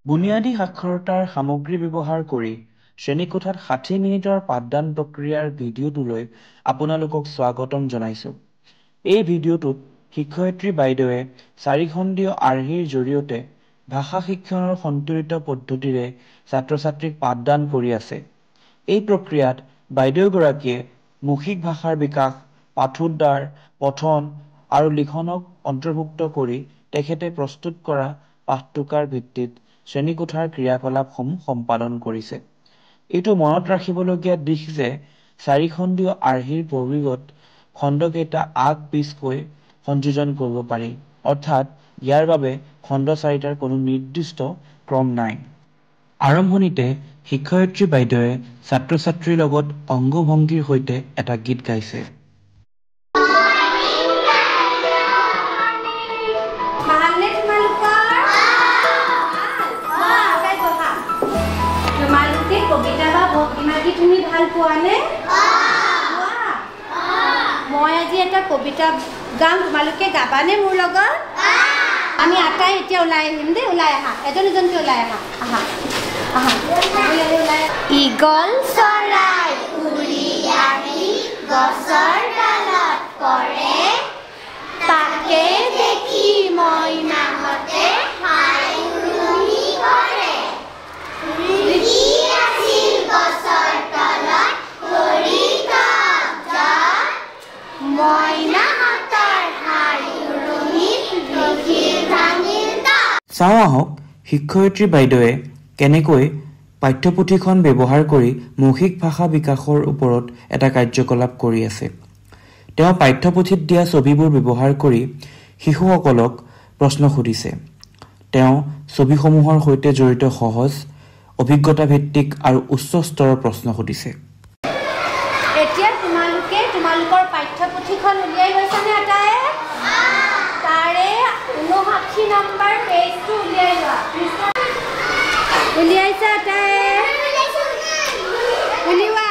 বুনিয়াদী সাক্ষৰতাৰ সামগ্ৰী ব্যৱহাৰ কৰি শ্ৰেণীকোঠাত ৬০ মিনিটৰ পাঠদান প্ৰক্ৰিয়াৰ ভিডিঅ'টোলৈ আপোনালোকক স্বাগতম জনাইছোঁ। এই ভিডিঅ'টোত শিক্ষয়িত্ৰী বাইদেৱে ৪ খণ্ডীয় আৰ্হিৰ জৰিয়তে ভাষা শিক্ষণৰ সন্তুলিত পদ্ধতিৰে ছাত্ৰ-ছাত্ৰীক পাঠদান কৰি আছে। এই প্ৰক্ৰিয়াত বাইদেউগৰাকীয়ে মৌখিক ভাষাৰ বিকাশ, পাঠোদ্ধাৰ, পঠন আৰু লিখনক অন্তৰ্ভুক্ত কৰি তেখেতে প্ৰস্তুত কৰা পাঠটোকাৰ ভিত্তিত শ্ৰেণীকোঠাৰ ক্ৰিয়াকলাপসমূহ সম্পাদন কৰিছে। এইটো মনত ৰাখিবলগীয়া দিশ যে ৪ খণ্ডীয় আৰ্হিৰ পৰিৱৰ্তত খণ্ডকেইটা আগ-পিছকৈ সংযোজন কৰিব পাৰি, অৰ্থাৎ ইয়াৰ বাবে খণ্ড ৪টাৰ কোনো নিৰ্দিষ্ট ক্ৰম নাই। আৰম্ভণিতে শিক্ষয়িত্ৰী বাইদেৱে ছাত্ৰ-ছাত্ৰীৰ লগত অংগ-ভংগীৰ সৈতে এটা গীত গাইছে। কবিতা বা ভক্তিমা গীত শুনি ভাল পোৱা নে? মই আজি এটা কবিতা গাম, তোমালোকে গাবানে মোৰ লগত? আমি আটাই এতিয়া ওলাই আহিম দেই, ওলাই আহা, এজন এজনকৈ ওলাই আহা, আহা আহা। ঈগল চৰাই উৰি আহি গছৰ ডালত পৰে, তাকে দেখি মইনাহঁতে হাই উৰুমি কৰে। চাওঁ আহক শিক্ষয়িত্ৰী বাইদেৱে কেনেকৈ পাঠ্যপুথিখন ব্যৱহাৰ কৰি মৌখিক ভাষা বিকাশৰ ওপৰত এটা কাৰ্যকলাপ কৰি আছে। তেওঁ পাঠ্যপুথিত দিয়া ছবিবোৰ ব্যৱহাৰ কৰি শিশুসকলক প্ৰশ্ন সুধিছে। তেওঁ ছবিসমূহৰ সৈতে জড়িত সহজ, অভিজ্ঞতাভিত্তিক আৰু উচ্চ স্তৰৰ প্ৰশ্ন সুধিছে। এতিয়া তোমালোকে তোমালোকৰ পাঠ্যপুথিখন উলিয়াই লৈছানে আটায়ে? তাৰে 59 নম্বৰ পেজটো উলিয়াই লোৱা। উলিয়াইছা আটায়ে? উলিওৱা।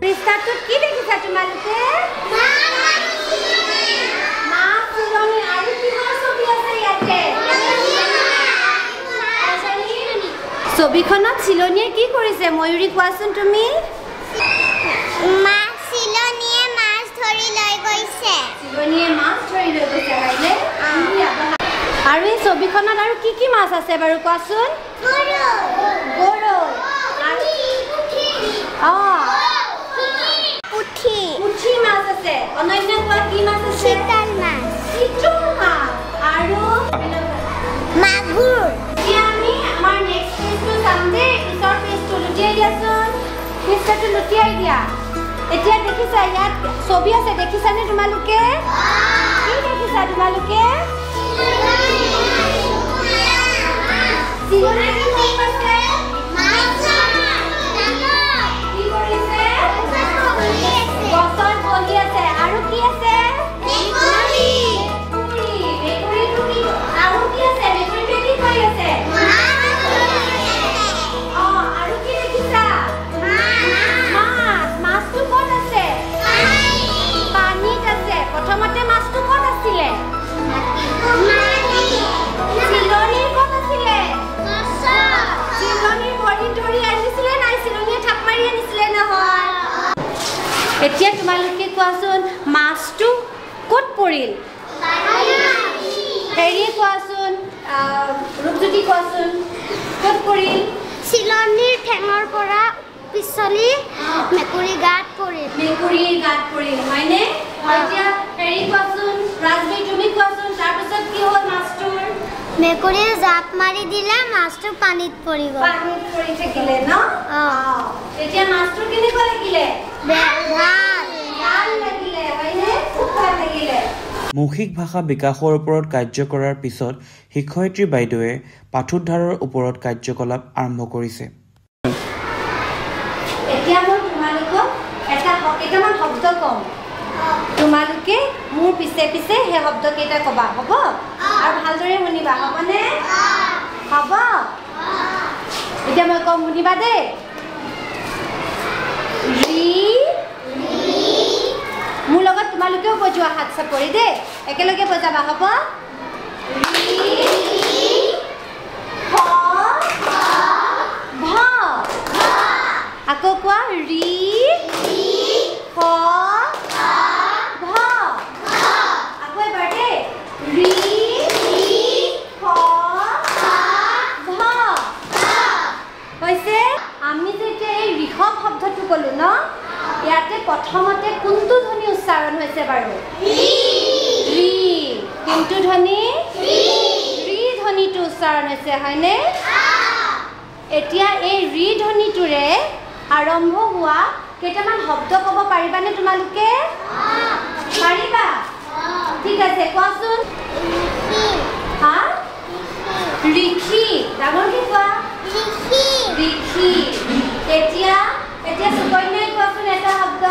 পৃষ্ঠাটোত কি দেখিছা তোমালোকে? ছবিখনত চিলনীয়ে কি কৰিছে? ময়ূৰী কোৱাচোন তুমি। চিলনীয়ে মাছ ধৰি লৈ গৈছে। চিলনীয়ে মাছ ধৰি লৈ গৈছে হয়নে? আৰু এই ছবিখনত আৰু কি কি মাছ আছে বাৰু কোৱাচোন? পুঠি মাছ আছে। অনন্য কোৱা কি মাছ আছে? চিতল মাছ। চিতল মাছ আৰু মাগুৰ। এতিয়া আমি আমাৰ নেক্সট পেজটো চাম দেই। পিছৰ পেজটো লুটিয়াই দিয়াচোন। পৃষ্ঠাটো লুটিয়াই দিয়া। এতিয়া দেখিছা ইয়াত ছবি আছে, দেখিছানে তোমালোকে? কি দেখিছা তোমালোকে? চিলনী কি কৰিছে? কি কৰিছে? গছত বহি আছে। আৰু কি আছে? মেকুৰীটো কি? আৰু কি আছে? মেকুৰীটোৱে কি কৰি আছে? আৰু কি দেখিছা? মাছটো ক'ত আছে? পানীত আছে। প্ৰথমতে মাছটো ক'ত আছিলে? চিলনীৰ ক'ত আছিলে? চিলনীৰ ভৰিত ধৰি আনিছিলে নাই? চিলনীয়ে থাপ মাৰি আনিছিলে নহয়? এতিয়া তোমালোকে কোৱাচোন মাছটো ক'ত পৰিল? হেৰি কোৱাচোন, ৰূপজ্যোতি কোৱাচোন ক'ত পৰিল? চিলনীৰ ঠেঙৰ পৰা পিছলি মেকুৰী গাত পৰিল। মেকুৰীৰ গাত পৰিল হয়নে? এতিয়া হেৰি কোৱাচোন, ৰাজবী তুমি কোৱাচোন তাৰপিছত কি হ'ল মাছটোৰ? মেকুৰীয়ে জাপ মাৰি দিলে, মাছটো পানীত পৰি গ'ল। পানীত পৰি থাকিলে ন? এতিয়া মাছটোৰ কেনেকুৱা লাগিলে? ভাল লাগিলে হয়নে? খুব ভাল লাগিলে। মৌখিক ভাষা বিকাশৰ ওপৰত কাৰ্য কৰাৰ পিছত শিক্ষয়িত্ৰী বাইদেৱে পাঠোদ্ধাৰৰ ওপৰত কাৰ্যকলাপ আৰম্ভ কৰিছে। এতিয়া মই তোমালোকক কেইটামান শব্দ কম। তোমালোকে মোৰ পিছে পিছে সেই শব্দকেইটা ক'বা, হ'ব? আৰু ভালদৰে শুনিবা, হ'বনে? হ'ব। এতিয়া মই কম, শুনিবা দেই। ৰি তোমালোকেও বজোৱা হাত চাপৰি দে একেলগে বজাবা হ'ব ৰি খ ভ আকৌ কোৱা ৰি খ ভ আকৌ এবাৰ দে ৰি খ ভ হৈছে আমি যেতিয়া এই ঋষভ শব্দটো ক'লো ন ইয়াতে প্ৰথমতে কোনটো ধ্বনি উচ্চাৰণ হৈছে বাৰু ৰি কোনটো ধ্বনি ৰি ধ্বনিটো উচ্চাৰণ হৈছে হয়নে এতিয়া এই ৰি ধ্বনিটোৰে আৰম্ভ হোৱা কেইটামান শব্দ ক'ব পাৰিবানে তোমালোকে পাৰিবা ঠিক আছে কোৱাচোন হা ঋষি ডাঙৰকৈ কোৱা ঋষি এতিয়া সুকন্যাই কোৱাচোন এটা শব্দ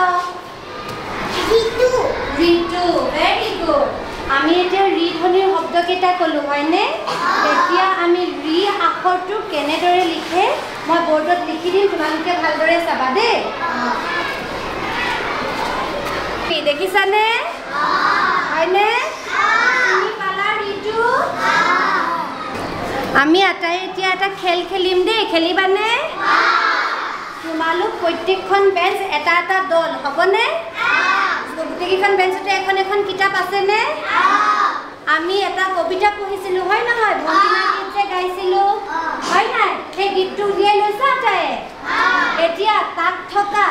ঋতু ভেৰি গুড আমি এতিয়া ৰি ধ্বনিৰ শব্দকেইটা ক'লো হয়নে এতিয়া আমি ৰি আখৰটো কেনেদৰে লিখে মই বৰ্ডত লিখি দিম তোমালোকে ভালদৰে চাবা দেই দেখিছানে হয়নে তুমি পালা ঋতু আমি আটাই এতিয়া এটা খেল খেলিম দেই খেলিবানে তোমালোক প্ৰত্যেকখন বেঞ্চ এটা এটা দল হ'বনে গোটেইকেইখন বেঞ্চতে এখন এখন কিতাপ আছেনে আমি এটা কবিতা পঢ়িছিলোঁ হয় নহয় ভণ্টিমা গীত যে গাইছিলোঁ হয় নাই সেই গীতটো উলিয়াই লৈছা তাই এতিয়া তাত থকা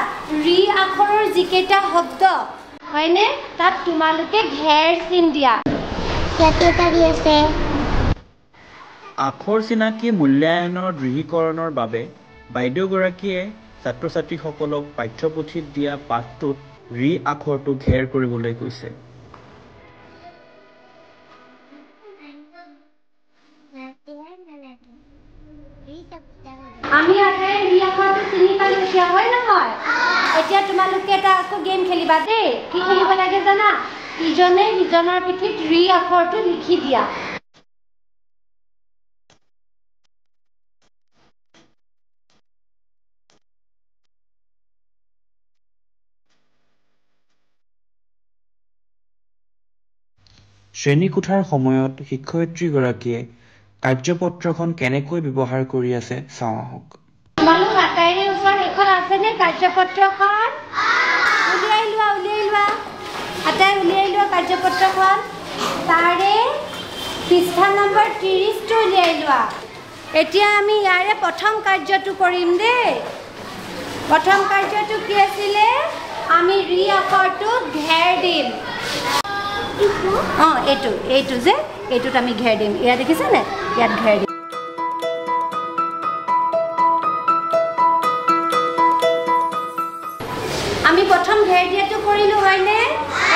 ৰি আখৰৰ যিকেইটা শব্দ হয়নে তাত তোমালোকে ঘেৰ চিন দিয়া আছে আখৰ চিনাকি মূল্যায়নৰ দৃঢ়ীকৰণৰ বাবে বাইদেউগৰাকীয়ে ছাত্ৰ ছাত্ৰীসকলক পাঠ্যপুথিত দিয়া পাঠটোত ৰি আখৰটো ঘেৰ কৰিবলৈ কৈছে আমি আটাই ৰি আখৰটো চিনি পালো এতিয়া হয় নহয় এতিয়া তোমালোকে এটা আকৌ গেম খেলিবা দেই কি খেলিব লাগে জানা ইজনে সিজনৰ পিঠিত ৰি আখৰটো লিখি দিয়া শ্ৰেণীকোঠাৰ সময়ত শিক্ষয়িত্ৰীগৰাকীয়ে কাৰ্যপত্ৰখন কেনেকৈ ব্যৱহাৰ কৰি আছে চাওঁ আহক তোমালোক আটাইৰে ওচৰত এখন আছেনে কাৰ্যপত্ৰখন উলিয়াই লোৱা আটাই উলিয়াই লোৱা কাৰ্যপত্ৰখন তাৰে পৃষ্ঠা নম্বৰ 30টো উলিয়াই লোৱা এতিয়া আমি ইয়াৰে প্ৰথম কাৰ্যটো কৰিম দেই প্ৰথম কাৰ্যটো কি আছিলে আমি ৰি আখৰটো ঘেৰ দিম এইটো যে এইটোত আমি ঘেৰ দিম ইয়াত দেখিছানে ইয়াত ঘেৰ দিম আমি প্ৰথম ঘেৰ দিয়াটো কৰিলোঁ হয়নে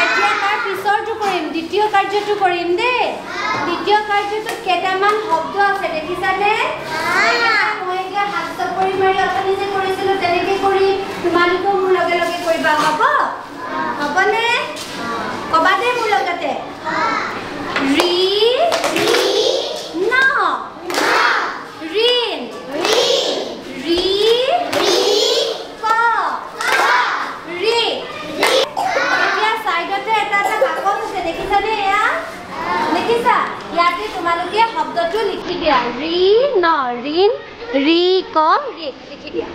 এতিয়া তাৰ পিছৰটো কৰিম দ্বিতীয় কাৰ্যটো কৰিম দেই দ্বিতীয় কাৰ্যটোত কেইটামান শব্দ আছে দেখিছানে মই এতিয়া হাত চাপৰি মাৰি অথনি যে কৰিছিলোঁ তেনেকৈ কৰি তোমালোকেও মোৰ লগে লগে কৰিবা হ'বনে ক'বা দেই মোৰ লগতে ৰি ন ঋণ ৰি ক ৰি এতিয়া চাইডতে এটা এটা কাগজ আছে দেখিছানে এয়া দেখিছা ইয়াতে তোমালোকে শব্দটো লিখি দিয়া ৰি ন ঋণ ৰি ক ৰি লিখি দিয়া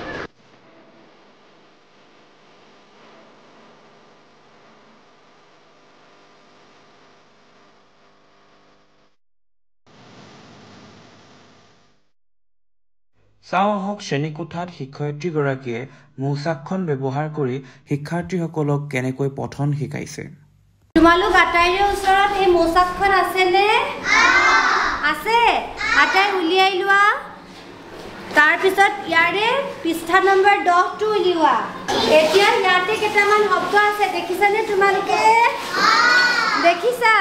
চাওঁ আহক শ্ৰেণীকোঠাত শিক্ষয়িত্ৰীগৰাকীয়ে মৌচাকখন ব্যৱহাৰ কৰি শিক্ষাৰ্থীসকলক কেনেকৈ পঠন শিকাইছে তোমালোক আটাইৰে ওচৰত এই মৌচাকখন আছেনে আছে আটাই উলিয়াই লোৱা তাৰপিছত ইয়াৰে পৃষ্ঠা নম্বৰ 10টো উলিওৱা এতিয়া ইয়াতে কেইটামান শব্দ আছে দেখিছানে তোমালোকে দেখিছা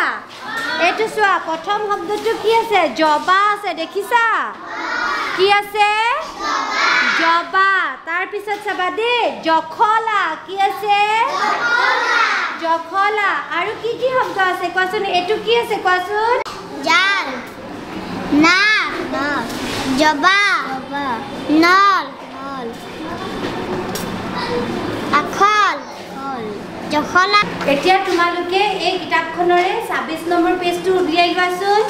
এইটো চোৱা প্ৰথম শব্দটো কি আছে জবা আছে দেখিছা কি আছে জবা তাৰ পিছত চাবা দেই জখলা কি আছে জখলা আৰু কি কি শব্দ আছে কোৱাচোন এইটো কি আছে কোৱাচোন জাল নাক জবা নল আখল জখলা এতিয়া তোমালোকে এই কিতাপখনৰে 26 নম্বৰ পেজটো উলিয়াই লোৱাচোন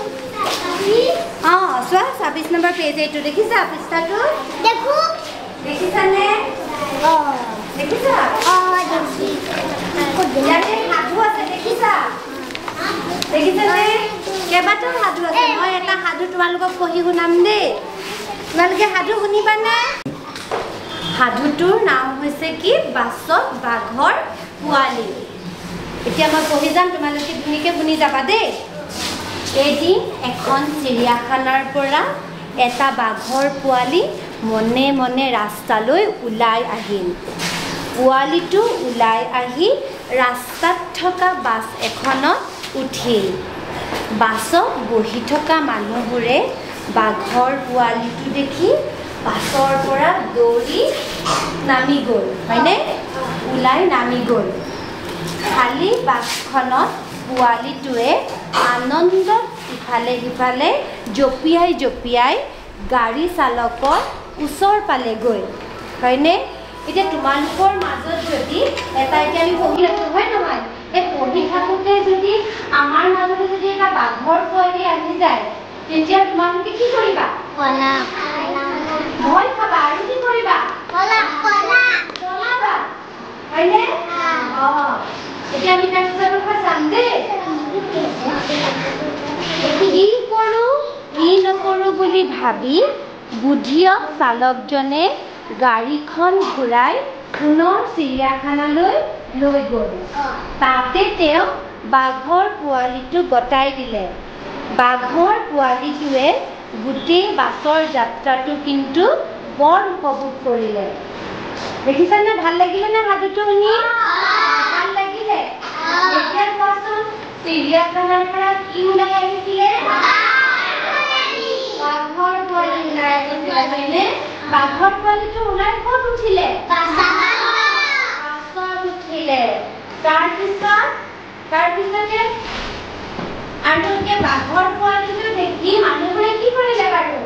চোৱা 26 নম্বৰ পেজ এইটো দেখিছা পৃষ্ঠাটো দেখো দেখিছানে দেখিছা ইয়াতে সাধু আছে দেখিছা দেখিছানে কেইবাটাও সাধু আছে মই এটা সাধু তোমালোকক পঢ়ি শুনাম দেই তোমালোকে সাধু শুনিবানে সাধুটোৰ নাম হৈছে কি বাছত বাঘৰ পোৱালি এতিয়া মই পঢ়ি যাম তোমালোকে ধুনীয়াকৈ শুনি যাবা দেই এদিন এখন চিৰিয়াখানাৰ পৰা এটা বাঘৰ পোৱালি মনে মনে ৰাস্তালৈ ওলাই আহিল পোৱালিটো ওলাই আহি ৰাস্তাত থকা বাছ এখনত উঠিল বাছত বহি থকা মানুহবোৰে বাঘৰ পোৱালিটো দেখি বাছৰ পৰা দৌৰি নামি গ'ল হয়নে ওলাই নামি গ'ল খালি বাছখনত পোৱালিটোৱে আনন্দত ইফালে সিফালে জঁপিয়াই জঁপিয়াই গাড়ী চালকৰ ওচৰ পালেগৈ হয়নে এতিয়া তোমালোকৰ মাজত যদি এটা এতিয়া আমি পঢ়ি আছোঁ হয় নহয় এই পঢ়ি থাকোঁতে যদি আমাৰ মাজতে যদি এটা বাঘৰ পোৱালি আহি যায় তেতিয়া তোমালোকে কি কৰিবা ভয় খাবা আৰু কি কৰিবা পলাবা হয়নে এতিয়া আমি তাৰ কথা চাম দেই কি কৰোঁ কি নকৰোঁ বুলি ভাবি বুদ্ধিয়ক চালকজনে গাড়ীখন ঘূৰাই পুনৰ চিৰিয়াখানালৈ লৈ গ'ল তাতে তেওঁ বাঘৰ পোৱালিটো গতাই দিলে বাঘৰ পোৱালিটোৱে গোটেই বাছৰ যাত্ৰাটো কিন্তু বৰ উপভোগ কৰিলে দেখিছানে ভাল লাগিলেনে সাধুটো শুনি ভাল লাগিলে এতিয়া কোৱাচোন চিৰিয়াখানাৰ পৰা কি ওলাই আহিছিলে বাঘৰ পোৱালি ওলাই আহিছিলে বাঘৰ পোৱালিটো ওলাই ক'ত উঠিলে বাছত উঠিলে তাৰপিছতে আৰু বাঘৰ পোৱালিটো দেখি মানুহবোৰে কি কৰিলে বাৰু